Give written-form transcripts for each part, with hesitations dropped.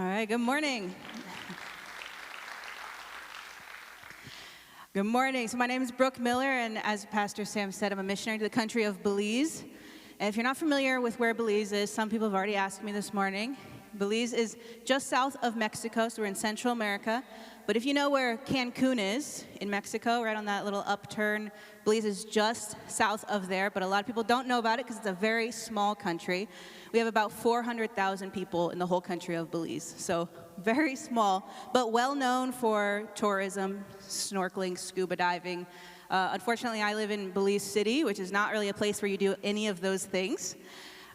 All right, good morning. Good morning. So my name is Brooke Miller, and as Pastor Sam said, I'm a missionary to the country of Belize. And if you're not familiar with where Belize is, some people have already asked me this morning. Belize is just south of Mexico, so we're in Central America. But if you know where Cancun is in Mexico, right on that little upturn, Belize is just south of there, but a lot of people don't know about it because it's a very small country. We have about 400,000 people in the whole country of Belize, so very small, but well known for tourism, snorkeling, scuba diving. Unfortunately, I live in Belize City, which is not really a place where you do any of those things.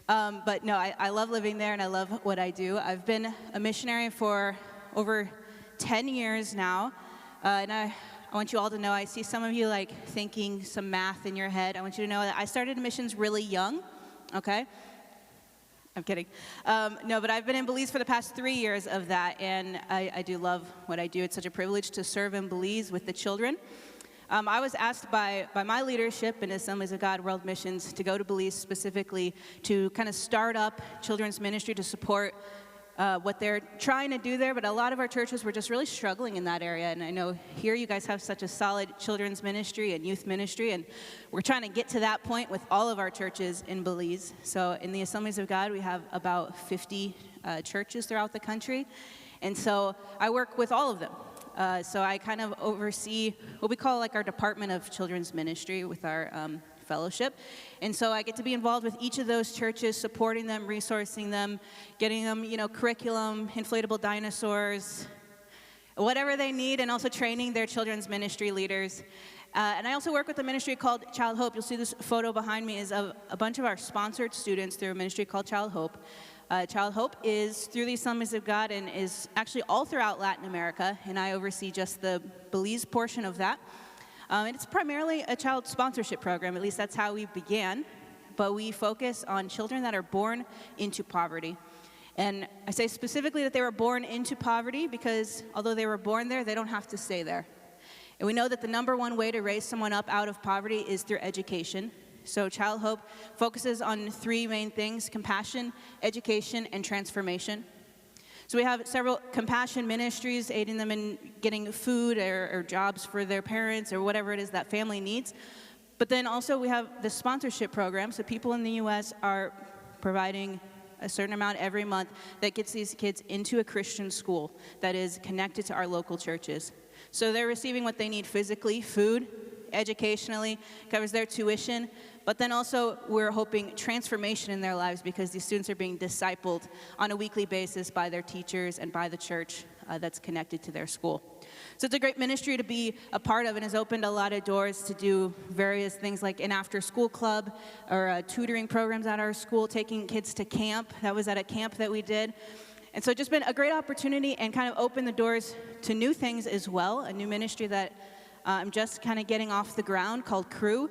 But no, I love living there and I love what I do. I've been a missionary for over 10 years now, and I want you all to know, I see some of you like thinking some math in your head. I want you to know that I started missions really young, okay? I'm kidding. No, but I've been in Belize for the past 3 years of that, and I do love what I do. It's such a privilege to serve in Belize with the children. I was asked by my leadership in Assemblies of God World Missions to go to Belize specifically to kind of start up children's ministry to support what they're trying to do there, but a lot of our churches were just really struggling in that area, and I know here you guys have such a solid children's ministry and youth ministry, and we're trying to get to that point with all of our churches in Belize. So in the Assemblies of God, we have about 50 churches throughout the country, and so I work with all of them. So I kind of oversee what we call like our Department of Children's Ministry with our fellowship. And so I get to be involved with each of those churches, supporting them, resourcing them, getting them, curriculum, inflatable dinosaurs, whatever they need, and also training their children's ministry leaders. And I also work with a ministry called Child Hope. You'll see this photo behind me is of a bunch of our sponsored students through a ministry called Child Hope. Child Hope is through the Assemblies of God and is actually all throughout Latin America, and I oversee just the Belize portion of that. And it's primarily a child sponsorship program, at least that's how we began, but we focus on children that are born into poverty. And I say specifically that they were born into poverty because although they were born there, they don't have to stay there. And we know that the number one way to raise someone up out of poverty is through education. So Child Hope focuses on three main things: compassion, education, and transformation. So we have several compassion ministries aiding them in getting food or jobs for their parents or whatever it is that family needs. But then also we have the sponsorship program. So people in the U.S. are providing a certain amount every month that gets these kids into a Christian school that is connected to our local churches. So they're receiving what they need physically, food, educationally, covers their tuition, but then also we're hoping transformation in their lives because these students are being discipled on a weekly basis by their teachers and by the church that's connected to their school. So it's a great ministry to be a part of and has opened a lot of doors to do various things like an after-school club or tutoring programs at our school, taking kids to camp. That was at a camp that we did. And so it's just been a great opportunity and kind of opened the doors to new things as well, a new ministry that I'm just kind of getting off the ground called Crew.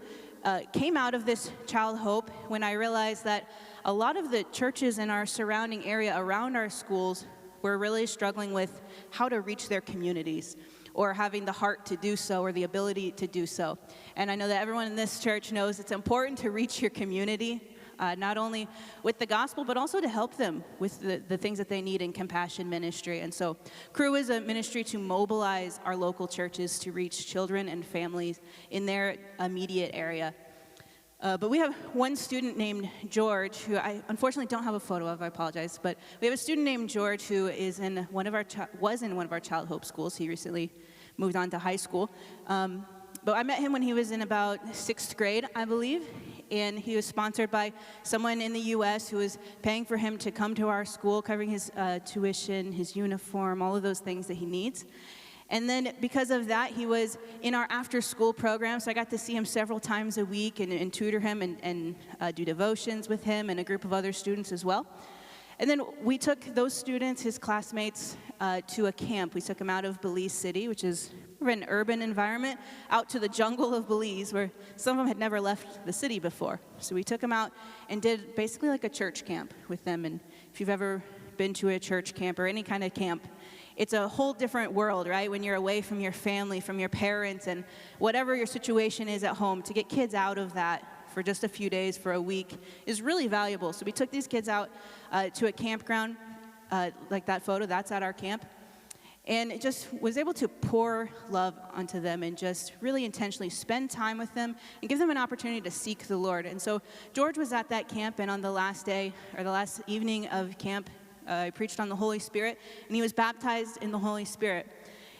Came out of this Child Hope when I realized that a lot of the churches in our surrounding area around our schools were really struggling with how to reach their communities or having the heart to do so or the ability to do so. And I know that everyone in this church knows it's important to reach your community, not only with the gospel, but also to help them with the things that they need in compassion ministry. And so Crew is a ministry to mobilize our local churches to reach children and families in their immediate area. But we have one student named George, who I unfortunately don't have a photo of, I apologize, but we have a student named George who is in one of our was in one of our Child Hope schools. He recently moved on to high school. But I met him when he was in about 6th grade, I believe, and he was sponsored by someone in the U.S. who was paying for him to come to our school, covering his tuition, his uniform, all of those things that he needs. And then because of that, he was in our after-school program, so I got to see him several times a week and tutor him and do devotions with him and a group of other students as well. And then we took those students, his classmates, to a camp. We took them out of Belize City, which is an urban environment, out to the jungle of Belize, where some of them had never left the city before. So we took them out and did basically like a church camp with them. And if you've ever been to a church camp or any kind of camp, it's a whole different world, right? When you're away from your family, from your parents, and whatever your situation is at home, to get kids out of that for just a few days, for a week, is really valuable. So we took these kids out to a campground. like that photo, that's at our camp. And it just was able to pour love onto them and just really intentionally spend time with them and give them an opportunity to seek the Lord. And so George was at that camp, and on the last day, or the last evening of camp, I preached on the Holy Spirit, and he was baptized in the Holy Spirit.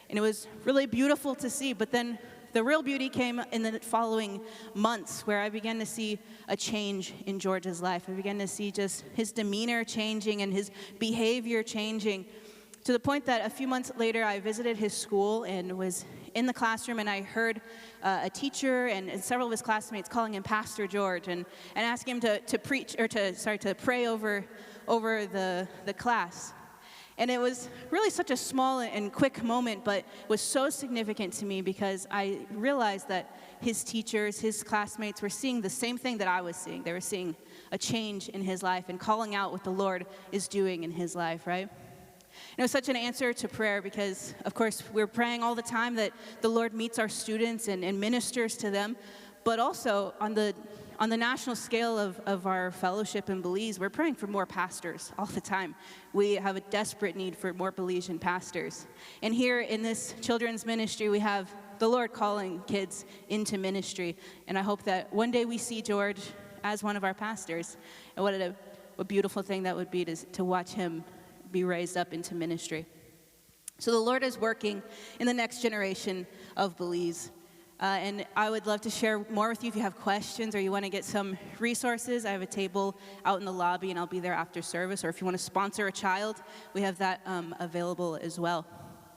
And it was really beautiful to see, but then the real beauty came in the following months, where I began to see a change in George's life. I began to see just his demeanor changing and his behavior changing, to the point that a few months later, I visited his school and was in the classroom, and I heard a teacher and several of his classmates calling him Pastor George and asking him to preach, or to pray over the class. And it was really such a small and quick moment, but was so significant to me because I realized that his teachers, his classmates were seeing the same thing that I was seeing. They were seeing a change in his life and calling out what the Lord is doing in his life, right? And it was such an answer to prayer because, of course, we're praying all the time that the Lord meets our students and ministers to them, but also on the national scale of our fellowship in Belize, we're praying for more pastors all the time. We have a desperate need for more Belizean pastors. And here in this children's ministry, we have the Lord calling kids into ministry. And I hope that one day we see George as one of our pastors. And what a beautiful thing that would be to watch him be raised up into ministry. So the Lord is working in the next generation of Belize. And I would love to share more with you if you have questions or you want to get some resources. I have a table out in the lobby, and I'll be there after service. Or if you want to sponsor a child, we have that available as well.